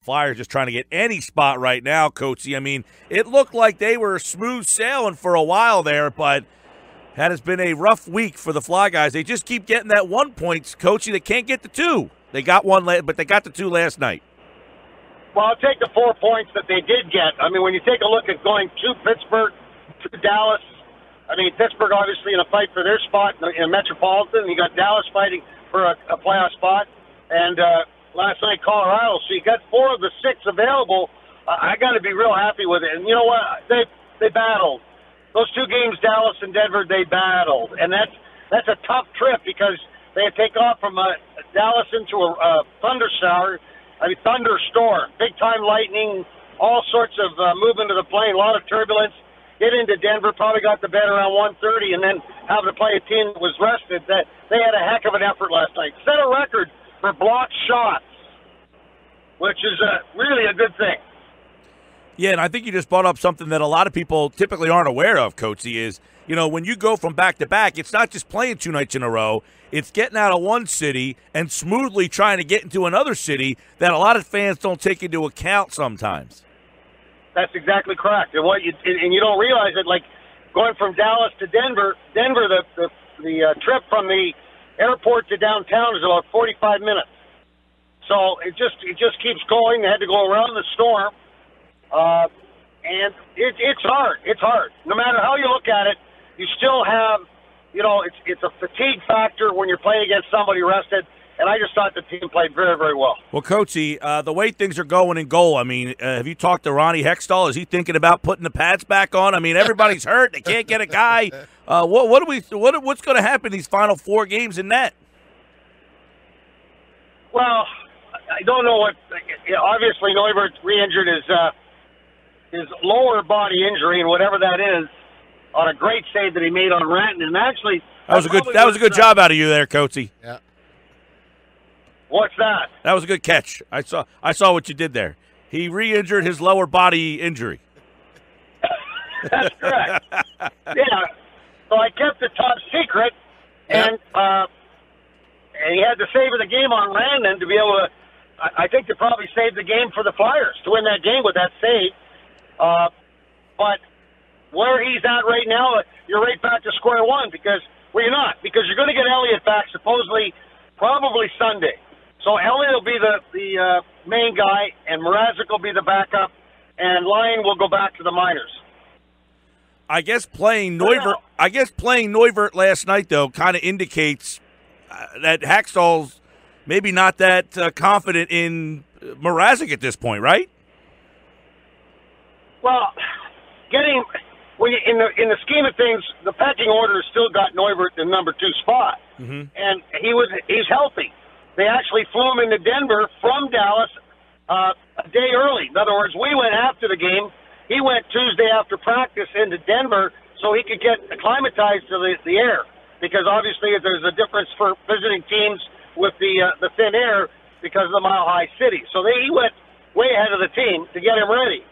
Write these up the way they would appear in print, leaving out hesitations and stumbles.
Flyers just trying to get any spot right now, Coatsy. I mean, it looked like they were smooth sailing for a while there, but that has been a rough week for the Fly guys. They just keep getting that 1 point, Coachy. They can't get the 2. They got one, but they got the 2 last night. Well, I'll take the 4 points that they did get. I mean, when you take a look at going to Pittsburgh, to Dallas, I mean, Pittsburgh obviously in a fight for their spot in the Metropolitan. You got Dallas fighting for a playoff spot. And last night, Colorado. So you got 4 of the 6 available. I got to be real happy with it. And you know what? They battled. Those 2 games, Dallas and Denver, they battled. And that's a tough trip because they had to take off from Dallas into a thunderstorm, big-time lightning, all sorts of movement of the plane, a lot of turbulence. Get into Denver, probably got to bed around 1:30, and then having to play a team that was rested. That they had a heck of an effort last night. Set a record for blocked shots, which is really a good thing. Yeah, and I think you just brought up something that a lot of people typically aren't aware of, Coatsy, is, you know, when you go from back-to-back, it's not just playing 2 nights in a row. It's getting out of one city and smoothly trying to get into another city that a lot of fans don't take into account sometimes. That's exactly correct. And you don't realize it, like going from Dallas to Denver, the trip from the airport to downtown is about 45 minutes. So it just keeps going. They had to go around the storm. And it's hard. It's hard. No matter how you look at it, you still have, you know, it's a fatigue factor when you're playing against somebody rested. And I just thought the team played very, very well. Well, Coatsy, the way things are going in goal, I mean, have you talked to Ronnie Hextall? Is he thinking about putting the pads back on? I mean, everybody's hurt. They can't get a guy. What's going to happen these final 4 games in net? Well, I don't know what. Obviously, Neuvirth re-injured his lower body injury, and whatever that is, on a great save that he made on Ranton. And actually, that was a good job out of you there, Coatsy. Yeah. What's that? That was a good catch. I saw what you did there. He re-injured his lower body injury. That's correct. Yeah. So I kept the top secret, and he had the save of the game on Ranton to be able to. I think to probably save the game for the Flyers to win that game with that save. But where he's at right now, you're right back to square one because you're not, because you're going to get Elliott back supposedly probably Sunday. So Elliott will be the main guy, and Mrazek will be the backup, and Lyon will go back to the minors. I guess playing Neuvirth last night though kind of indicates that Hextall's maybe not that confident in Mrazek at this point, right? Well, in the scheme of things, the pecking order still got Neuvirth in number 2 spot, and he's healthy. They actually flew him into Denver from Dallas a day early. In other words, we went after the game. He went Tuesday after practice into Denver so he could get acclimatized to the air, because obviously there's a difference for visiting teams with the thin air because of the mile-high city. So he went way ahead of the team to get him ready.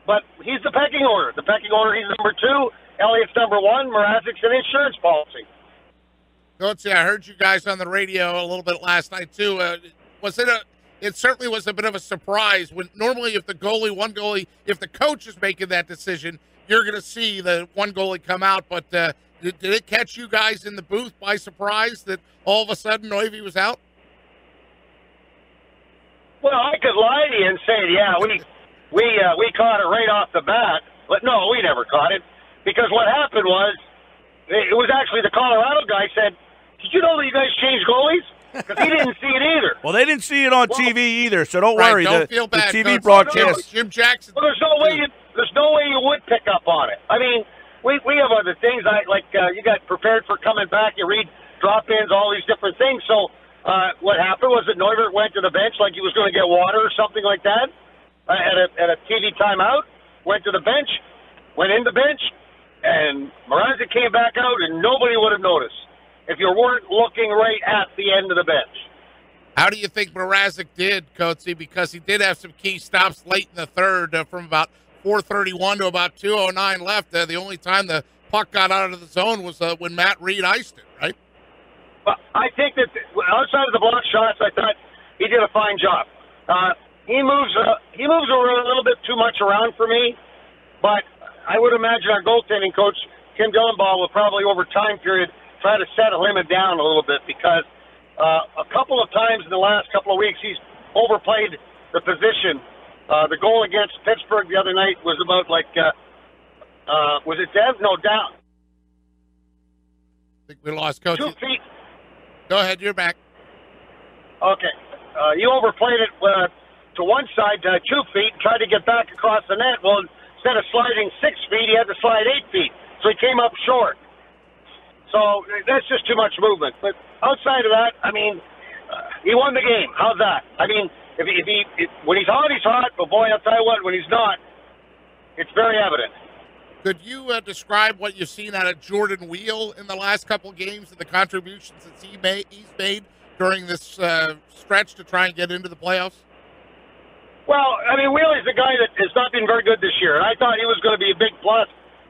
But he's the pecking order. The pecking order, he's number 2. Elliott's number 1. Mrazek's an insurance policy. Coach, I heard you guys on the radio a little bit last night too. It certainly was a bit of a surprise when normally if the coach is making that decision, you're going to see the one goalie come out. But did it catch you guys in the booth by surprise that all of a sudden Noivy was out? Well, I could lie to you and say, yeah, we caught it right off the bat, but no, we never caught it, because what happened was it was actually the Colorado guy said, "Did you know that you guys changed goalies?" Because he didn't see it either. Well, they didn't see it on TV either, so don't worry. Don't feel bad. The TV broadcast. Jim Jackson. Well, there's no way you would pick up on it. I mean, we have other things. You got prepared for coming back. You read drop-ins, all these different things. So what happened was that Neuvirth went to the bench like he was going to get water or something like that at a TV timeout. Went to the bench, went in the bench, and Mrazek came back out, and nobody would have noticed if you weren't looking right at the end of the bench. How do you think Mrazek did, Coatsy? Because he did have some key stops late in the third from about 4:31 to about 2:09 left. The only time the puck got out of the zone was when Matt Reed iced it, right? Well, I think that outside of the block shots, I thought he did a fine job. he moves a little bit too much around for me. But I would imagine our goaltending coach, Tim Dillenbaugh, will probably over time period try to settle him down a little bit because a couple of times in the last couple of weeks he's overplayed the position. The goal against Pittsburgh the other night was about was it Dev? No, down. I think we lost Coach. 2 feet. Go ahead, you're back. Okay. You overplayed it to one side, 2 feet, tried to get back across the net. Well, instead of sliding 6 feet, he had to slide 8 feet. So he came up short. So that's just too much movement. But outside of that, I mean, he won the game. How's that? I mean, if when he's hot, he's hot. But boy, I'll tell you what, when he's not, it's very evident. Could you describe what you've seen out of Jordan Wheel in the last couple of games and the contributions that he's made during this stretch to try and get into the playoffs? Well, I mean, Wheeler's a guy that has not been very good this year, and I thought he was going to be a big plus.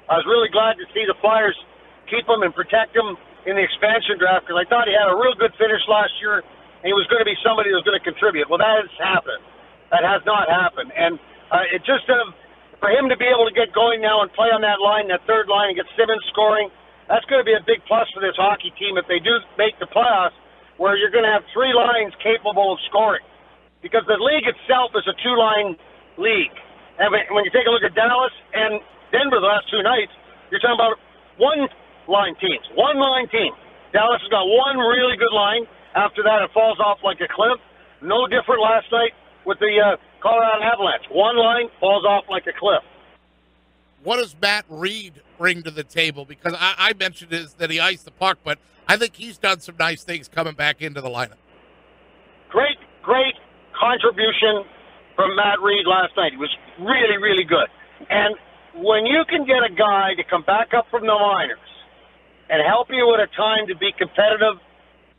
I was really glad to see the Flyers keep him and protect him in the expansion draft because I thought he had a real good finish last year, and he was going to be somebody who was going to contribute. Well, that has happened. That has not happened. And it just for him to be able to get going now and play on that line, that third line, and get Simmons scoring, that's going to be a big plus for this hockey team if they do make the playoffs, where you're going to have 3 lines capable of scoring. Because the league itself is a 2-line league. And when you take a look at Dallas and Denver the last 2 nights, you're talking about 1-line teams. 1-line team. Dallas has got one really good line. After that, it falls off like a cliff. No different last night with the Colorado Avalanche. 1 line falls off like a cliff. What does Matt Reed bring to the table? Because I mentioned that he iced the puck, but I think he's done some nice things coming back into the lineup. Great contribution from Matt Reed last night. He was really, really good. And when you can get a guy to come back up from the minors and help you at a time to be competitive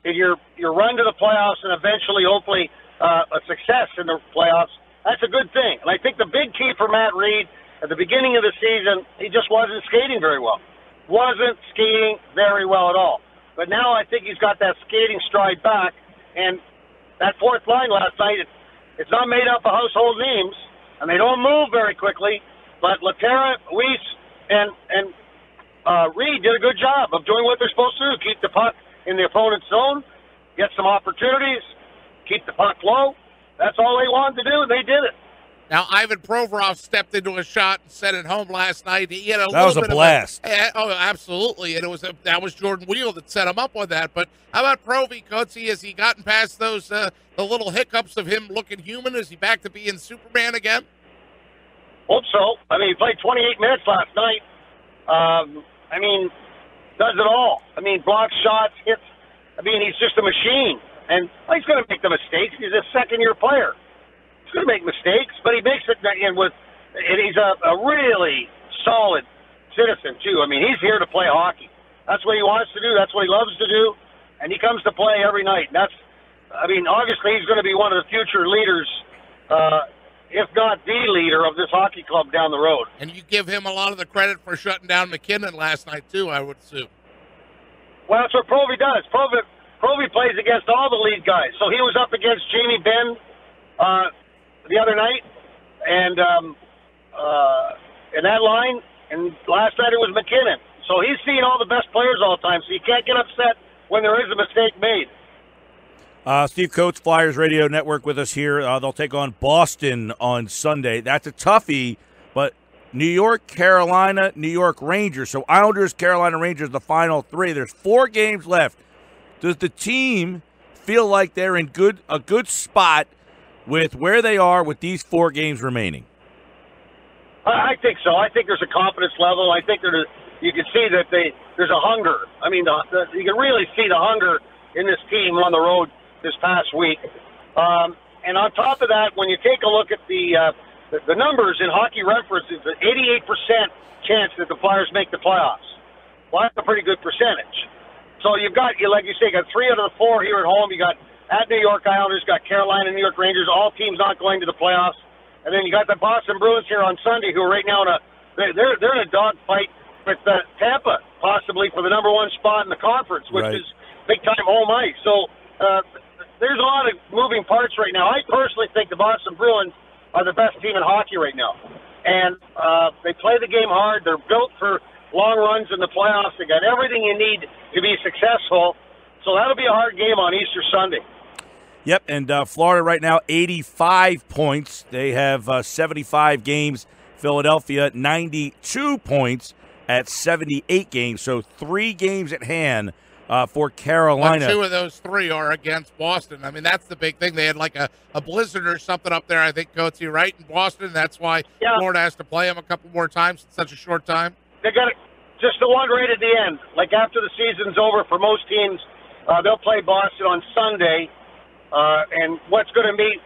in your run to the playoffs and eventually, hopefully, a success in the playoffs, that's a good thing. And I think the big key for Matt Reed at the beginning of the season, he just wasn't skating very well. Wasn't skating very well at all. But now I think he's got that skating stride back. And that fourth line last night, it's not made up of household names, and they don't move very quickly. But Laterra, Weiss, and Reed did a good job of doing what they're supposed to do. Keep the puck in the opponent's zone, get some opportunities, keep the puck low. That's all they wanted to do, and they did it. Now, Ivan Provorov stepped into a shot and sent it home last night. He had that was a blast. Oh, absolutely. And that was Jordan Wheel that set him up on that. But how about Provy, Coates? Has he gotten past those the little hiccups of him looking human? Is he back to being Superman again? Hope so. I mean, he played 28 minutes last night. I mean, does it all. I mean, blocks shots, hits. I mean, he's just a machine. And he's going to make the mistakes. He's a second-year player. He's going to make mistakes, but he makes it and he's a really solid citizen, too. I mean, he's here to play hockey. That's what he wants to do. That's what he loves to do. And he comes to play every night. And obviously he's going to be one of the future leaders, if not the leader of this hockey club down the road. And you give him a lot of the credit for shutting down McKinnon last night, too, I would assume. Well, that's what Provy does. Provy plays against all the lead guys. So he was up against Jamie Benn the other night, and in that line, and last night it was McKinnon. So he's seeing all the best players all the time, so you can't get upset when there is a mistake made. Steve Coates, Flyers Radio Network with us here. They'll take on Boston on Sunday. That's a toughie, but New York, Carolina, New York Rangers. So Islanders, Carolina Rangers, the final 3. There's 4 games left. Does the team feel like they're in a good spot with where they are with these 4 games remaining? I think so. I think there's a confidence level. I think you can see that there's a hunger. I mean, you can really see the hunger in this team on the road this past week. And on top of that, when you take a look at the numbers in Hockey Reference, it's an 88% chance that the Flyers make the playoffs. Well, that's a pretty good percentage. So you've got, like you say, got 3 out of the 4 here at home. You got at New York Islanders, got Carolina, New York Rangers, all teams not going to the playoffs. And then you got the Boston Bruins here on Sunday, who are right now they're in a dogfight with Tampa, possibly for the number 1 spot in the conference, which is big time home ice. So there's a lot of moving parts right now. I personally think the Boston Bruins are the best team in hockey right now. And they play the game hard. They're built for long runs in the playoffs. They got everything you need to be successful. So that'll be a hard game on Easter Sunday. Yep, and Florida right now, 85 points. They have 75 games. Philadelphia, 92 points at 78 games. So 3 games at hand for Carolina. But 2 of those 3 are against Boston. I mean, that's the big thing. They had like a blizzard or something up there, I think, Coates, you right, in Boston. That's why Florida has to play them a couple more times in such a short time. They got just the one right at the end. Like after the season's over for most teams, they'll play Boston on Sunday. And what's going to be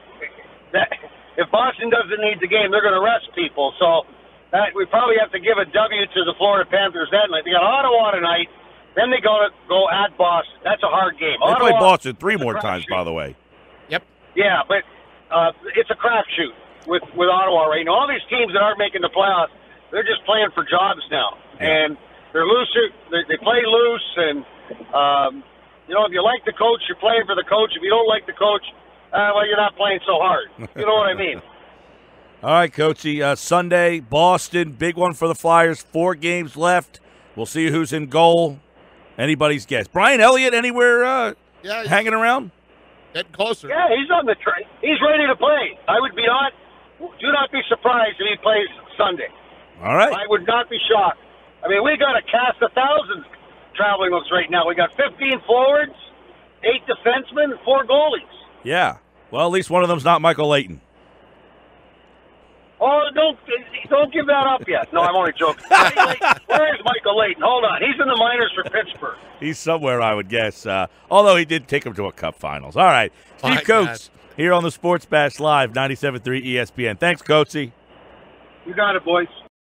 that if Boston doesn't need the game, they're going to rest people. So we probably have to give a W to the Florida Panthers that night. They got Ottawa tonight. Then they go at Boston. That's a hard game. They play Boston 3 more times, by the way. Yep. Yeah, but it's a crapshoot with Ottawa right now. All these teams that aren't making the playoffs, they're just playing for jobs now. Yeah. And they're looser. They play loose. And, if you like the coach, you're playing for the coach. If you don't like the coach, you're not playing so hard. You know what I mean? All right, Coachy. Sunday, Boston, big one for the Flyers. 4 games left. We'll see who's in goal. Anybody's guess. Brian Elliott anywhere hanging around? Getting closer. Yeah, he's on the train. He's ready to play. Do not be surprised if he plays Sunday. All right. I would not be shocked. I mean, we got a cast of thousands traveling with us right now. We got 15 forwards, 8 defensemen, 4 goalies. Yeah. Well, at least one of them's not Michael Leighton. Oh, don't give that up yet. No, I'm only joking. Where is Michael Leighton? Hold on. He's in the minors for Pittsburgh. He's somewhere, I would guess. Although he did take him to a Cup Finals. All right. Steve Coates here on the Sports Bash Live, 97.3 ESPN. Thanks, Coatesy. You got it, boys.